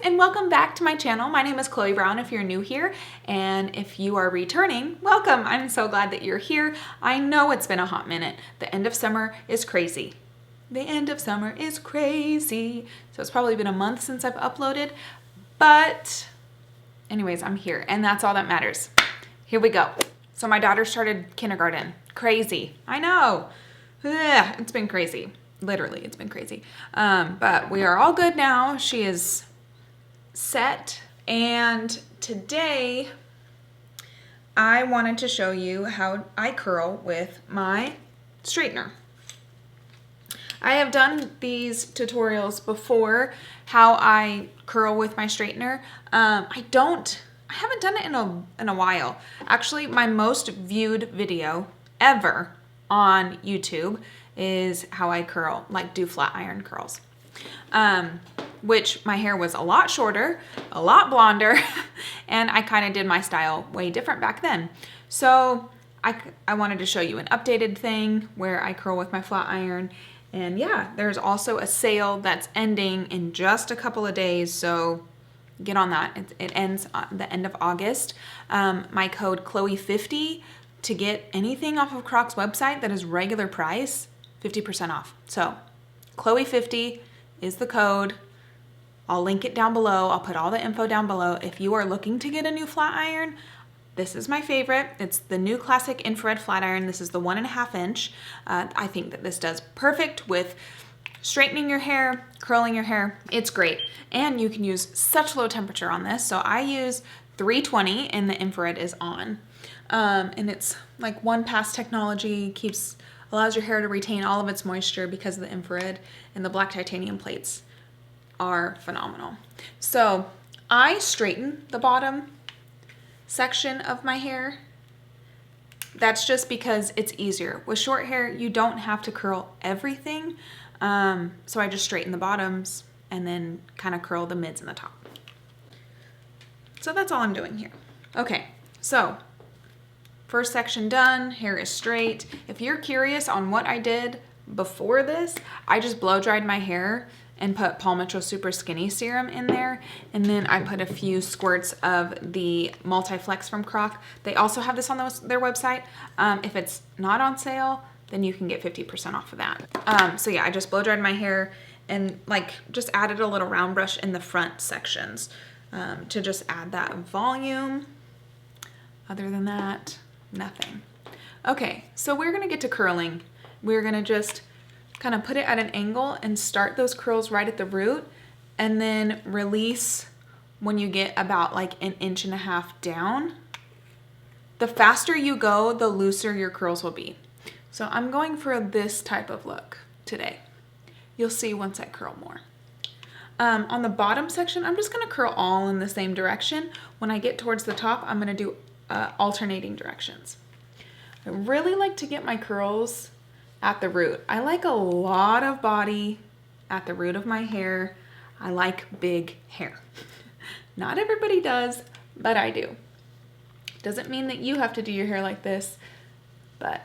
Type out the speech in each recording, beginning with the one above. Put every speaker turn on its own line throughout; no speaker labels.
and welcome back to my channel. My name is Chloe Brown if you're new here, and if you are returning, welcome. I'm so glad that you're here. I know it's been a hot minute. The end of summer is crazy. The end of summer is crazy. So it's probably been a month since I've uploaded, but anyways, I'm here and that's all that matters. Here we go. So my daughter started kindergarten. Crazy. I know. Ugh, it's been crazy. Literally, it's been crazy. But we are all good now. She is set. And today I wanted to show you how I curl with my straightener. I have done these tutorials before, how I curl with my straightener. I haven't done it in a while. Actually, my most viewed video ever on YouTube is how I curl, like do flat iron curls. Which my hair was a lot shorter, a lot blonder, and I kind of did my style way different back then. So I wanted to show you an updated thing where I curl with my flat iron. And yeah, there's also a sale that's ending in just a couple of days, so get on that. It ends at the end of August. My code Chloe50 to get anything off of Croc's website that is regular price, 50% off. So Chloe50 is the code. I'll link it down below. I'll put all the info down below. If you are looking to get a new flat iron, this is my favorite. It's the new classic infrared flat iron. This is the 1.5 inch. I think that this does perfect with straightening your hair, curling your hair. It's great. And you can use such low temperature on this. So I use 320 and the infrared is on. And it's like one pass technology, allows your hair to retain all of its moisture because of the infrared, and the black titanium plates are phenomenal. So I straighten the bottom section of my hair. That's just because it's easier. With short hair, you don't have to curl everything. So I just straighten the bottoms and then kind of curl the mids and the top. So that's all I'm doing here. Okay, so first section done, hair is straight. If you're curious on what I did before this, I just blow dried my hair and put Paul Mitchell Super Skinny Serum in there. And then I put a few squirts of the Multi-Flex from Croc. They also have this on their website. If it's not on sale, then you can get 50% off of that. So yeah, I just blow dried my hair and just added a little round brush in the front sections to just add that volume. Other than that, nothing. Okay, so we're gonna get to curling. We're gonna just kind of put it at an angle and start those curls right at the root and then release when you get about like 1.5 inches down. The faster you go, the looser your curls will be. So I'm going for this type of look today. You'll see once I curl more. On the bottom section, I'm just gonna curl all in the same direction. When I get towards the top, I'm gonna do alternating directions. I really like to get my curls at the root. I like a lot of body at the root of my hair. I like big hair. Not everybody does, but I do. Doesn't mean that you have to do your hair like this, but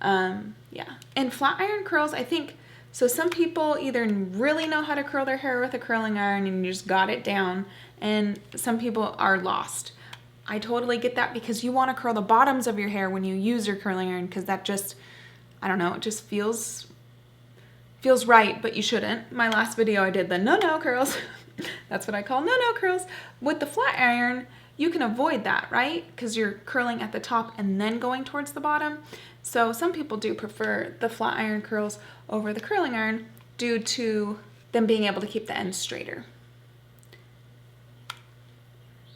yeah. And flat iron curls, I think, so some people either really know how to curl their hair with a curling iron and you just got it down, and some people are lost. I totally get that, because you want to curl the bottoms of your hair when you use your curling iron, because that just, I don't know, it just feels right, but you shouldn't. My last video I did the no-no curls. That's what I call no-no curls. With the flat iron, you can avoid that, right? Because you're curling at the top and then going towards the bottom. So some people do prefer the flat iron curls over the curling iron due to them being able to keep the ends straighter.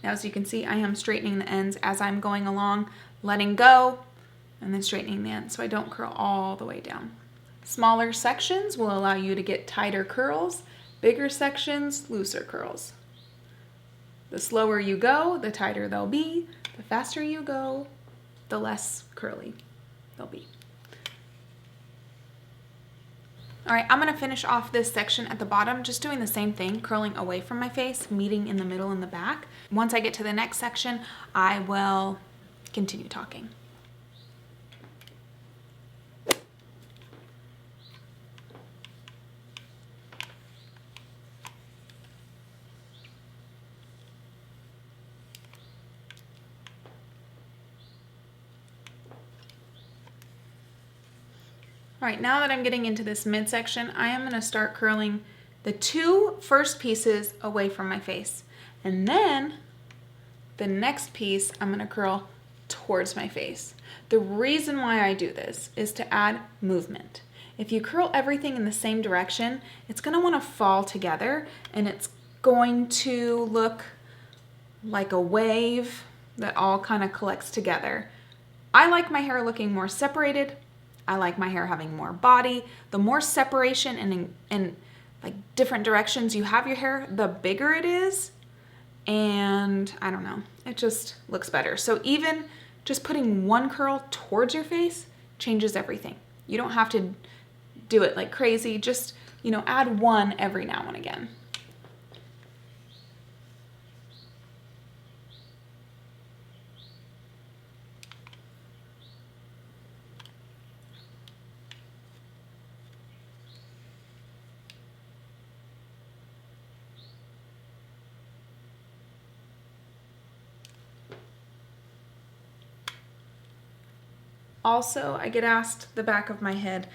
Now, as you can see, I am straightening the ends as I'm going along, letting go, and then straightening the ends so I don't curl all the way down. Smaller sections will allow you to get tighter curls, bigger sections, looser curls. The slower you go, the tighter they'll be. The faster you go, the less curly they'll be. All right, I'm gonna finish off this section at the bottom, just doing the same thing, curling away from my face, meeting in the middle and the back. Once I get to the next section, I will continue talking. All right, now that I'm getting into this midsection, I am gonna start curling the two first pieces away from my face. And then the next piece I'm gonna curl towards my face. The reason why I do this is to add movement. If you curl everything in the same direction, it's gonna wanna fall together and it's going to look like a wave that all kind of collects together. I like my hair looking more separated. I like my hair having more body. The more separation and like different directions you have your hair, the bigger it is. And I don't know, it just looks better. So even just putting one curl towards your face changes everything. You don't have to do it like crazy. Just, add one every now and again. Also, I get asked the back of my head.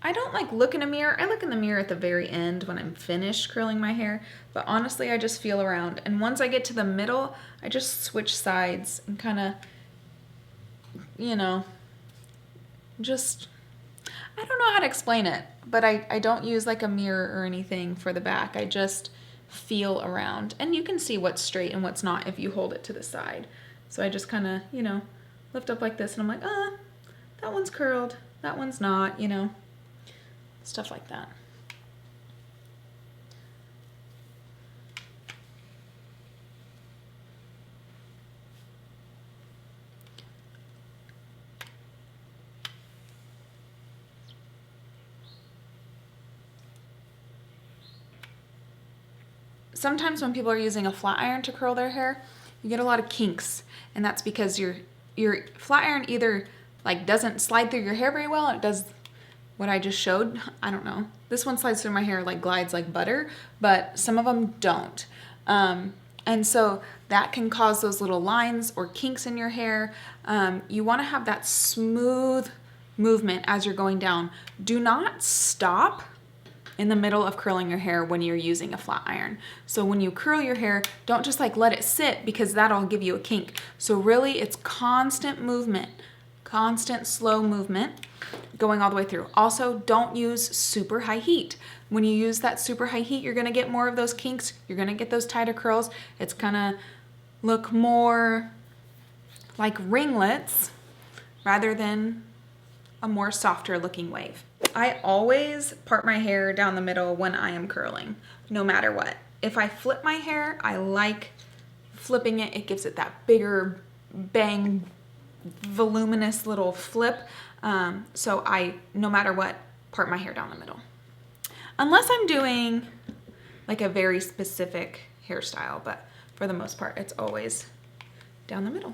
I don't like look in a mirror. I look in the mirror at the very end when I'm finished curling my hair, but honestly, I just feel around. And once I get to the middle, I just switch sides and kind of, just, I don't know how to explain it, but I don't use like a mirror or anything for the back. I just feel around. And you can see what's straight and what's not if you hold it to the side. So I just kind of, lift up like this and I'm like, that one's curled, that one's not, stuff like that. Sometimes when people are using a flat iron to curl their hair, you get a lot of kinks, and that's because your flat iron either like doesn't slide through your hair very well, and it does what I just showed. I don't know. This one slides through my hair like glides like butter, but some of them don't. And so that can cause those little lines or kinks in your hair. You want to have that smooth movement as you're going down. Do not stop in the middle of curling your hair when you're using a flat iron. So when you curl your hair, don't just like let it sit, because that'll give you a kink. So really it's constant movement, constant slow movement going all the way through. Also, don't use super high heat. When you use that super high heat, you're gonna get more of those kinks. You're gonna get those tighter curls. It's gonna look more like ringlets rather than a more softer looking wave. I always part my hair down the middle when I am curling, no matter what. If I flip my hair, I like flipping it. It gives it that bigger bang, voluminous little flip. So I, no matter what, part my hair down the middle. Unless I'm doing like a very specific hairstyle, but for the most part, it's always down the middle.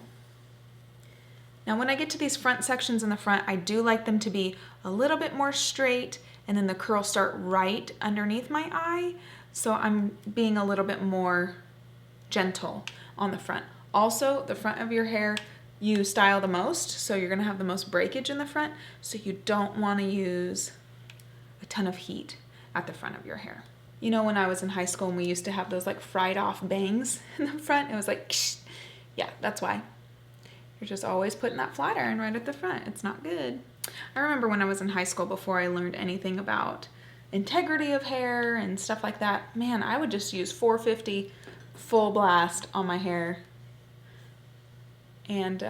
Now, when I get to these front sections in the front, I do like them to be a little bit more straight, and then the curls start right underneath my eye. So I'm being a little bit more gentle on the front. Also, the front of your hair, you style the most, so you're gonna have the most breakage in the front, so you don't wanna use a ton of heat at the front of your hair. When I was in high school and we used to have those like fried off bangs in the front, it was like, yeah, that's why. You're just always putting that flat iron right at the front. It's not good. I remember when I was in high school, before I learned anything about integrity of hair and stuff like that, man, I would just use 450 full blast on my hair. And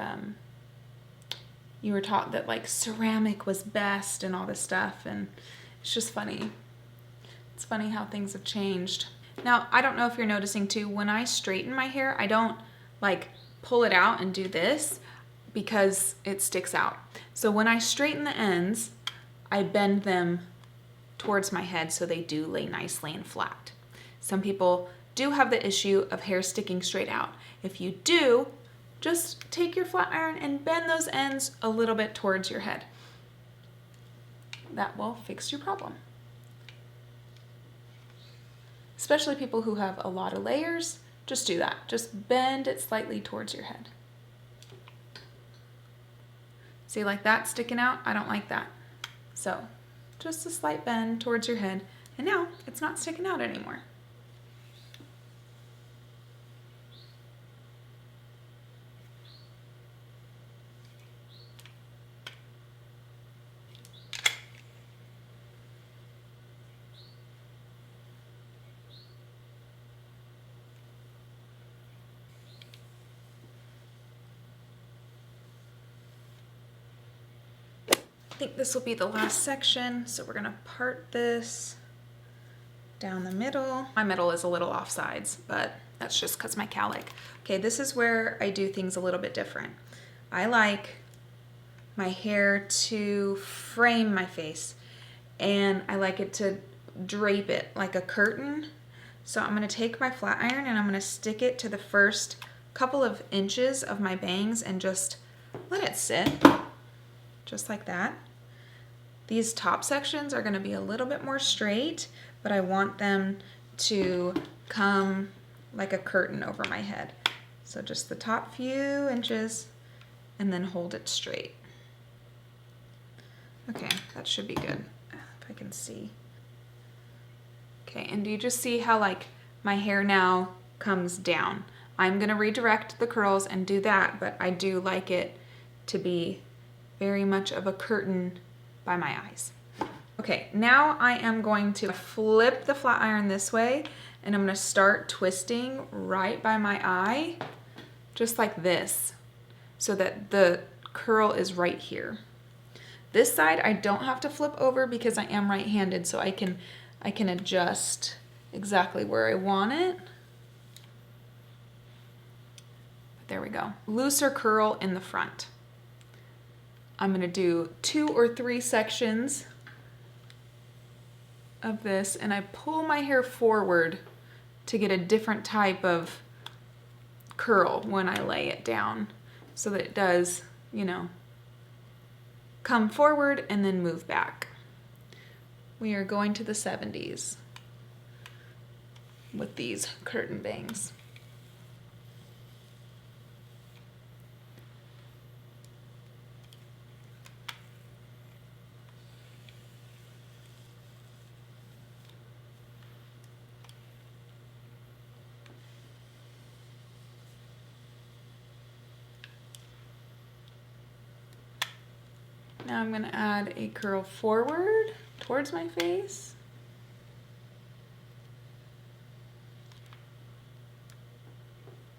you were taught that like ceramic was best and all this stuff, and it's just funny. It's funny how things have changed. Now, I don't know if you're noticing too, when I straighten my hair, I don't like pull it out and do this because it sticks out. So when I straighten the ends, I bend them towards my head so they do lay nicely and flat. Some people do have the issue of hair sticking straight out. If you do, just take your flat iron and bend those ends a little bit towards your head. That will fix your problem. Especially people who have a lot of layers, just do that. Just bend it slightly towards your head. See, like that sticking out? I don't like that. So just a slight bend towards your head, and now it's not sticking out anymore. I think this will be the last section, so we're gonna part this down the middle. My middle is a little off sides, but that's just because my cowlick. Okay, this is where I do things a little bit different. I like my hair to frame my face, and I like it to drape it like a curtain. So I'm gonna take my flat iron and I'm gonna stick it to the first couple of inches of my bangs and just let it sit, just like that. These top sections are gonna be a little bit more straight, but I want them to come like a curtain over my head. So just the top few inches and then hold it straight. Okay, that should be good, if I can see. Okay, and do you just see how like my hair now comes down? I'm gonna redirect the curls and do that, but I do like it to be very much of a curtain by my eyes. Okay, now I am going to flip the flat iron this way, and I'm gonna start twisting right by my eye, just like this, so that the curl is right here. This side I don't have to flip over because I am right-handed, so I can adjust exactly where I want it. There we go. Looser curl in the front. I'm gonna do 2 or 3 sections of this, and I pull my hair forward to get a different type of curl when I lay it down, so that it does, you know, come forward and then move back. We are going to the 70s with these curtain bangs. Now I'm gonna add a curl forward towards my face.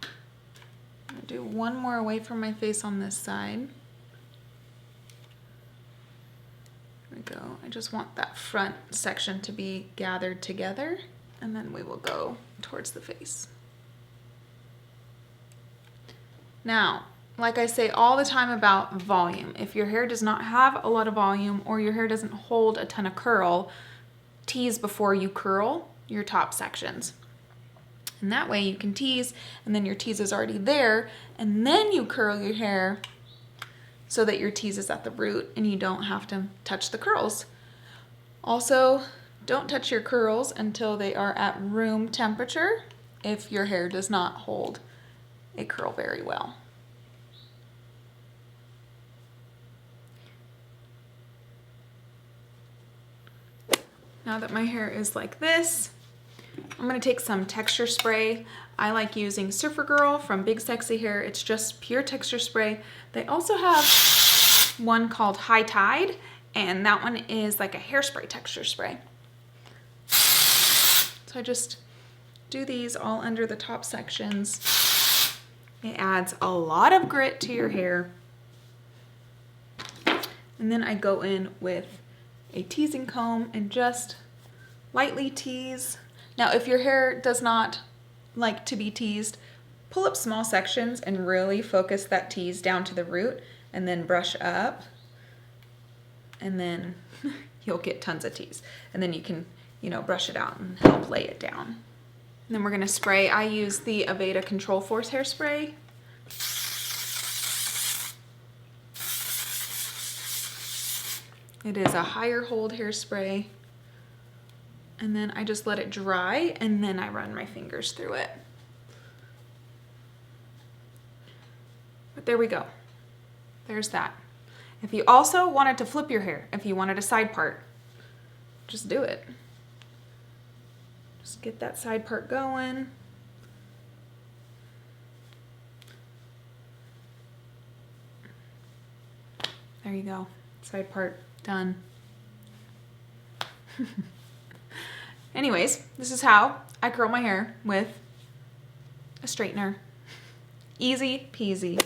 I'm gonna do one more away from my face on this side. There we go. I just want that front section to be gathered together, and then we will go towards the face. Now, like I say all the time about volume, if your hair does not have a lot of volume or your hair doesn't hold a ton of curl, tease before you curl your top sections. And that way you can tease, and then your tease is already there, and then you curl your hair so that your tease is at the root and you don't have to touch the curls. Also, don't touch your curls until they are at room temperature if your hair does not hold a curl very well. Now that my hair is like this, I'm gonna take some texture spray. I like using Surfer Girl from Big Sexy Hair. It's just pure texture spray. They also have one called High Tide, and that one is like a hairspray texture spray. So I just do these all under the top sections. It adds a lot of grit to your hair. And then I go in with a teasing comb and just lightly tease. Now, if your hair does not like to be teased, pull up small sections and really focus that tease down to the root, and then brush up, and then you'll get tons of tease. And then you can, you know, brush it out and help lay it down. And then we're gonna spray. I use the Aveda Control Force hairspray. It is a higher hold hairspray. And then I just let it dry, and then I run my fingers through it. But there we go. There's that. If you also wanted to flip your hair, if you wanted a side part, just do it. Just get that side part going. There you go. Side part done. Anyways, this is how I curl my hair with a straightener. Easy peasy.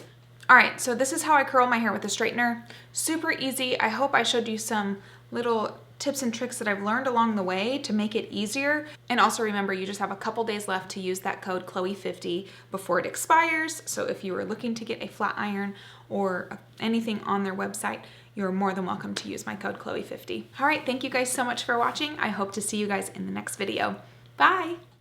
All right, so this is how I curl my hair with a straightener. Super easy. I hope I showed you some little tips and tricks that I've learned along the way to make it easier. And also remember, you just have a couple days left to use that code Chloe50 before it expires. So if you are looking to get a flat iron or anything on their website, you're more than welcome to use my code Chloe50. All right, thank you guys so much for watching. I hope to see you guys in the next video. Bye.